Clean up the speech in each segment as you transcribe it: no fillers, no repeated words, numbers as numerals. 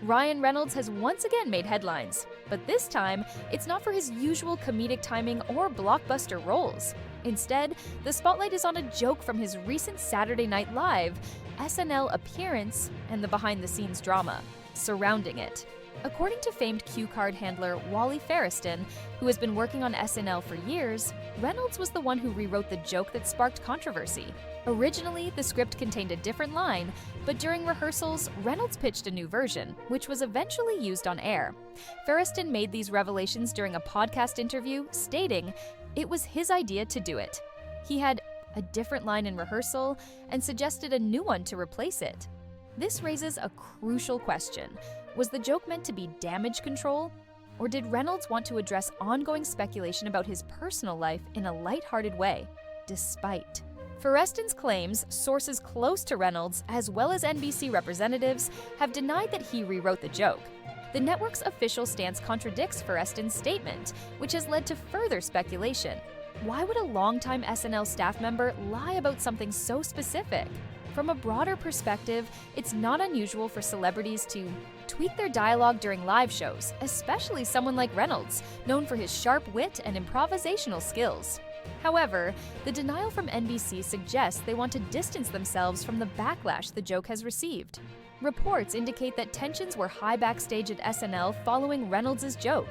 Ryan Reynolds has once again made headlines, but this time, it's not for his usual comedic timing or blockbuster roles. Instead, the spotlight is on a joke from his recent Saturday Night Live SNL appearance and the behind-the-scenes drama surrounding it. According to famed cue card handler Wally Ferriston, who has been working on SNL for years, Reynolds was the one who rewrote the joke that sparked controversy. Originally, the script contained a different line, but during rehearsals, Reynolds pitched a new version, which was eventually used on air. Ferriston made these revelations during a podcast interview, stating it was his idea to do it. He had a different line in rehearsal and suggested a new one to replace it. This raises a crucial question. Was the joke meant to be damage control? Or did Reynolds want to address ongoing speculation about his personal life in a lighthearted way, despite? Ferriston's claims, sources close to Reynolds, as well as NBC representatives, have denied that he rewrote the joke. The network's official stance contradicts Ferriston's statement, which has led to further speculation. Why would a longtime SNL staff member lie about something so specific? From a broader perspective, it's not unusual for celebrities to tweak their dialogue during live shows, especially someone like Reynolds, known for his sharp wit and improvisational skills. However, the denial from NBC suggests they want to distance themselves from the backlash the joke has received. Reports indicate that tensions were high backstage at SNL following Reynolds' joke.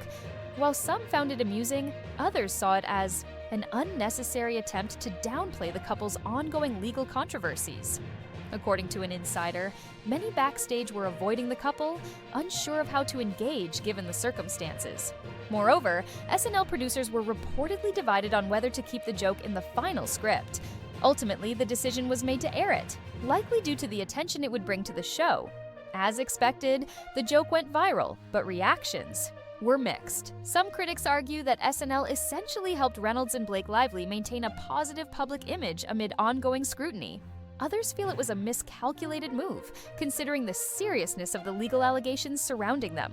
While some found it amusing, others saw it as an unnecessary attempt to downplay the couple's ongoing legal controversies. According to an insider, many backstage were avoiding the couple, unsure of how to engage given the circumstances. Moreover, SNL producers were reportedly divided on whether to keep the joke in the final script. Ultimately, the decision was made to air it, likely due to the attention it would bring to the show. As expected, the joke went viral, but reactions were mixed. Some critics argue that SNL essentially helped Reynolds and Blake Lively maintain a positive public image amid ongoing scrutiny. Others feel it was a miscalculated move, considering the seriousness of the legal allegations surrounding them.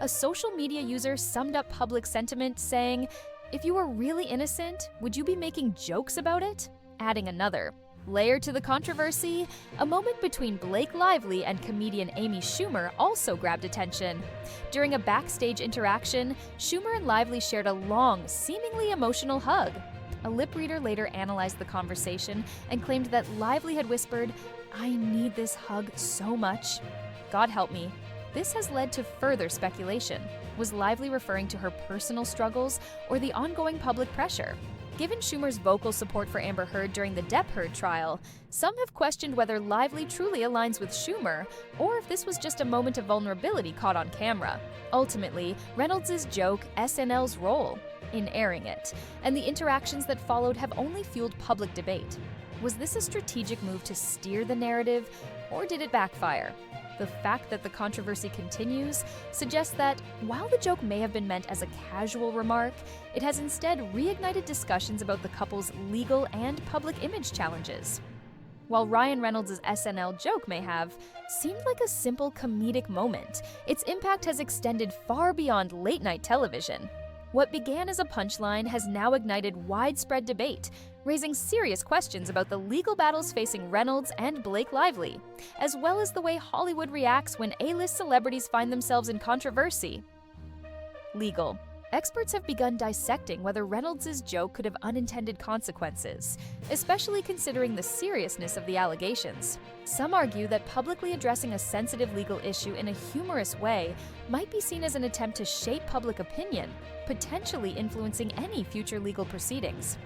A social media user summed up public sentiment saying, "If you were really innocent, would you be making jokes about it?" Adding another layer to the controversy, a moment between Blake Lively and comedian Amy Schumer also grabbed attention. During a backstage interaction, Schumer and Lively shared a long, seemingly emotional hug. A lip reader later analyzed the conversation and claimed that Lively had whispered, "I need this hug so much. God help me." This has led to further speculation. Was Lively referring to her personal struggles or the ongoing public pressure? Given Schumer's vocal support for Amber Heard during the Depp Heard trial, some have questioned whether Lively truly aligns with Schumer or if this was just a moment of vulnerability caught on camera. Ultimately, Reynolds' joke, SNL's role in airing it, and the interactions that followed have only fueled public debate. Was this a strategic move to steer the narrative, or did it backfire? The fact that the controversy continues suggests that, while the joke may have been meant as a casual remark, it has instead reignited discussions about the couple's legal and public image challenges. While Ryan Reynolds' SNL joke may have seemed like a simple comedic moment, its impact has extended far beyond late-night television. What began as a punchline has now ignited widespread debate, raising serious questions about the legal battles facing Reynolds and Blake Lively, as well as the way Hollywood reacts when A-list celebrities find themselves in controversy. Legal. Experts have begun dissecting whether Reynolds' joke could have unintended consequences, especially considering the seriousness of the allegations. Some argue that publicly addressing a sensitive legal issue in a humorous way might be seen as an attempt to shape public opinion, potentially influencing any future legal proceedings.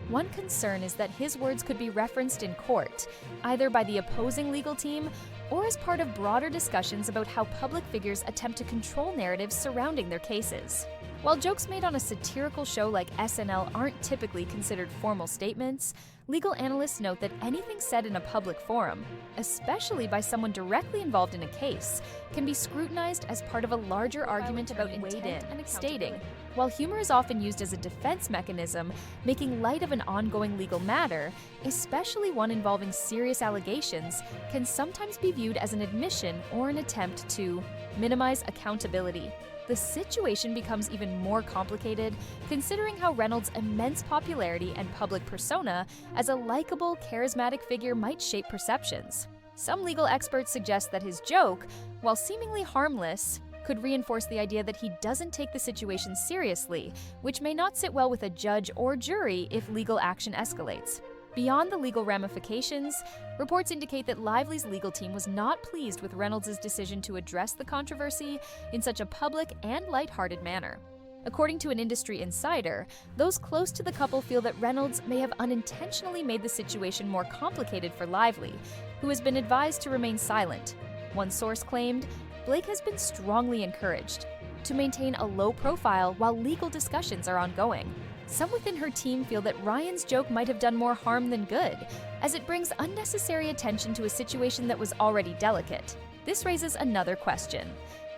One concern is that his words could be referenced in court, either by the opposing legal team or as part of broader discussions about how public figures attempt to control narratives surrounding their cases. While jokes made on a satirical show like SNL aren't typically considered formal statements, legal analysts note that anything said in a public forum, especially by someone directly involved in a case, can be scrutinized as part of a larger argument about intent and stating. While humor is often used as a defense mechanism, making light of an ongoing legal matter, especially one involving serious allegations, can sometimes be viewed as an admission or an attempt to minimize accountability. The situation becomes even more complicated considering how Reynolds' immense popularity and public persona as a likable, charismatic figure might shape perceptions. Some legal experts suggest that his joke, while seemingly harmless, could reinforce the idea that he doesn't take the situation seriously, which may not sit well with a judge or jury if legal action escalates. Beyond the legal ramifications, reports indicate that Lively's legal team was not pleased with Reynolds' decision to address the controversy in such a public and lighthearted manner. According to an industry insider, those close to the couple feel that Reynolds may have unintentionally made the situation more complicated for Lively, who has been advised to remain silent. One source claimed, Blake has been strongly encouraged to maintain a low profile while legal discussions are ongoing. Some within her team feel that Ryan's joke might have done more harm than good, as it brings unnecessary attention to a situation that was already delicate. This raises another question.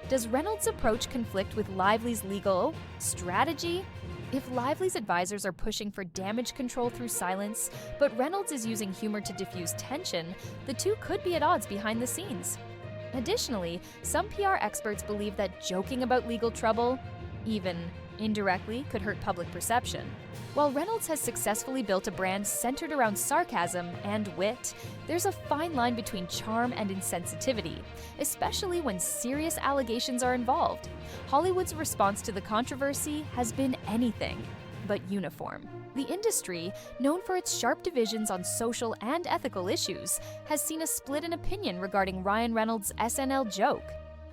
Does Reynolds' approach conflict with Lively's legal strategy? If Lively's advisors are pushing for damage control through silence, but Reynolds is using humor to diffuse tension, the two could be at odds behind the scenes. Additionally, some PR experts believe that joking about legal trouble, even indirectly, could hurt public perception. While Reynolds has successfully built a brand centered around sarcasm and wit, there's a fine line between charm and insensitivity, especially when serious allegations are involved. Hollywood's response to the controversy has been anything but uniform. The industry, known for its sharp divisions on social and ethical issues, has seen a split in opinion regarding Ryan Reynolds' SNL joke.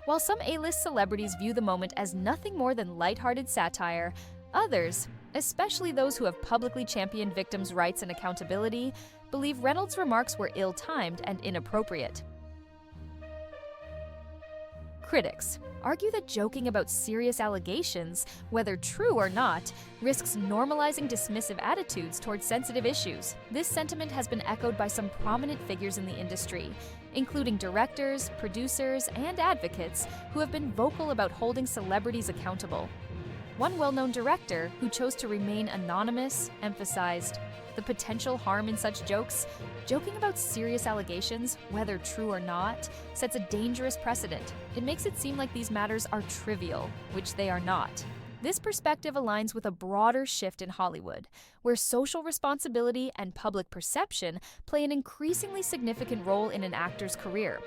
While some A-list celebrities view the moment as nothing more than lighthearted satire, others, especially those who have publicly championed victims' rights and accountability, believe Reynolds' remarks were ill-timed and inappropriate. Critics argue that joking about serious allegations, whether true or not, risks normalizing dismissive attitudes towards sensitive issues. This sentiment has been echoed by some prominent figures in the industry, including directors, producers, and advocates who have been vocal about holding celebrities accountable. One well-known director, who chose to remain anonymous, emphasized the potential harm in such jokes. Joking about serious allegations, whether true or not, sets a dangerous precedent. It makes it seem like these matters are trivial, which they are not. This perspective aligns with a broader shift in Hollywood, where social responsibility and public perception play an increasingly significant role in an actor's career.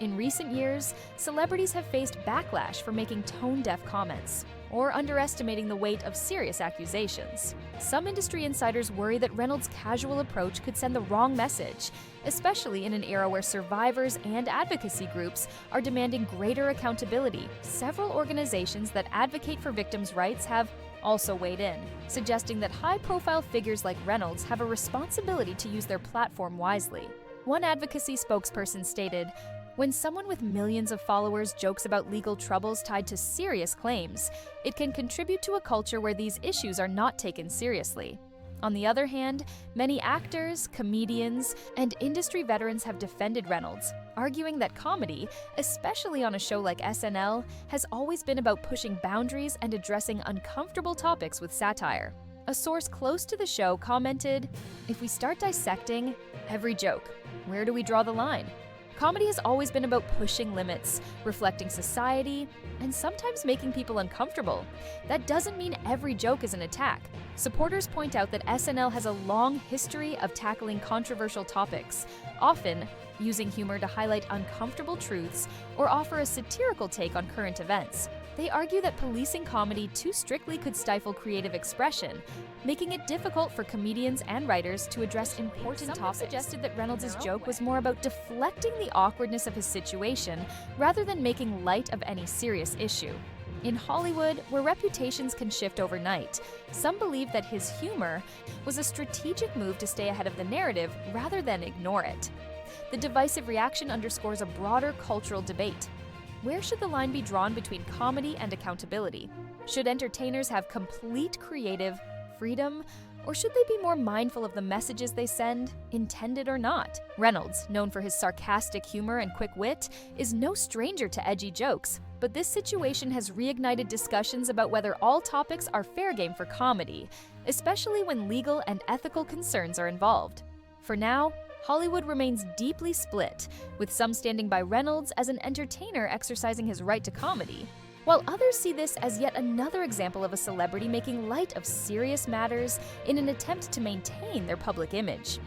In recent years, celebrities have faced backlash for making tone-deaf comments or underestimating the weight of serious accusations. Some industry insiders worry that Reynolds' casual approach could send the wrong message, especially in an era where survivors and advocacy groups are demanding greater accountability. Several organizations that advocate for victims' rights have also weighed in, suggesting that high-profile figures like Reynolds have a responsibility to use their platform wisely. One advocacy spokesperson stated, "When someone with millions of followers jokes about legal troubles tied to serious claims, it can contribute to a culture where these issues are not taken seriously." On the other hand, many actors, comedians, and industry veterans have defended Reynolds, arguing that comedy, especially on a show like SNL, has always been about pushing boundaries and addressing uncomfortable topics with satire. A source close to the show commented, "If we start dissecting every joke, where do we draw the line? Comedy has always been about pushing limits, reflecting society, and sometimes making people uncomfortable. That doesn't mean every joke is an attack." Supporters point out that SNL has a long history of tackling controversial topics, often using humor to highlight uncomfortable truths or offer a satirical take on current events. They argue that policing comedy too strictly could stifle creative expression, making it difficult for comedians and writers to address important topics. Some suggested that Reynolds' joke was more about deflecting the awkwardness of his situation rather than making light of any serious issue. In Hollywood, where reputations can shift overnight, some believe that his humor was a strategic move to stay ahead of the narrative rather than ignore it. The divisive reaction underscores a broader cultural debate. Where should the line be drawn between comedy and accountability? Should entertainers have complete creative freedom, or should they be more mindful of the messages they send, intended or not? Reynolds, known for his sarcastic humor and quick wit, is no stranger to edgy jokes, but this situation has reignited discussions about whether all topics are fair game for comedy, especially when legal and ethical concerns are involved. For now, Hollywood remains deeply split, with some standing by Reynolds as an entertainer exercising his right to comedy, while others see this as yet another example of a celebrity making light of serious matters in an attempt to maintain their public image.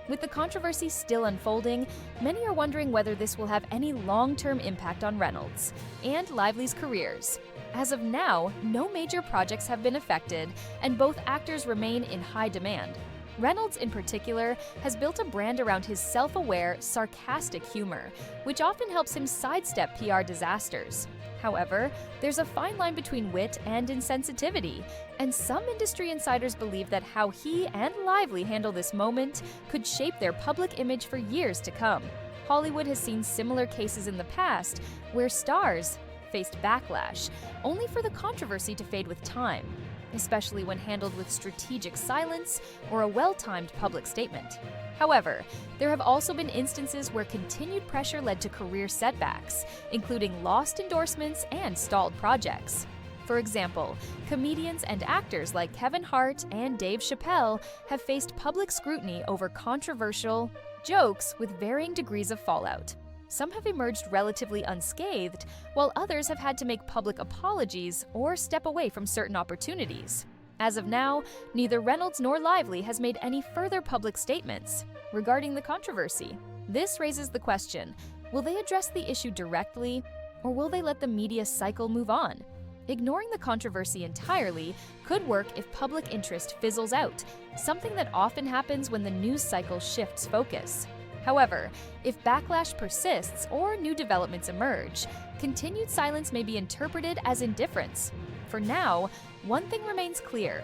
With the controversy still unfolding, many are wondering whether this will have any long-term impact on Reynolds and Lively's careers. As of now, no major projects have been affected, and both actors remain in high demand. Reynolds, in particular, has built a brand around his self-aware, sarcastic humor, which often helps him sidestep PR disasters. However, there's a fine line between wit and insensitivity, and some industry insiders believe that how he and Lively handle this moment could shape their public image for years to come. Hollywood has seen similar cases in the past, where stars faced backlash, only for the controversy to fade with time, especially when handled with strategic silence or a well-timed public statement. However, there have also been instances where continued pressure led to career setbacks, including lost endorsements and stalled projects. For example, comedians and actors like Kevin Hart and Dave Chappelle have faced public scrutiny over controversial jokes with varying degrees of fallout. Some have emerged relatively unscathed, while others have had to make public apologies or step away from certain opportunities. As of now, neither Reynolds nor Lively has made any further public statements regarding the controversy. This raises the question, will they address the issue directly, or will they let the media cycle move on? Ignoring the controversy entirely could work if public interest fizzles out, something that often happens when the news cycle shifts focus. However, if backlash persists or new developments emerge, continued silence may be interpreted as indifference. For now, one thing remains clear: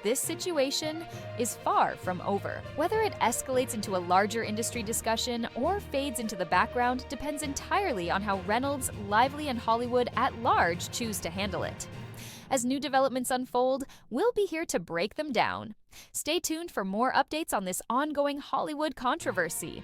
this situation is far from over. Whether it escalates into a larger industry discussion or fades into the background depends entirely on how Reynolds, Lively, and Hollywood at large choose to handle it. As new developments unfold, we'll be here to break them down. Stay tuned for more updates on this ongoing Hollywood controversy.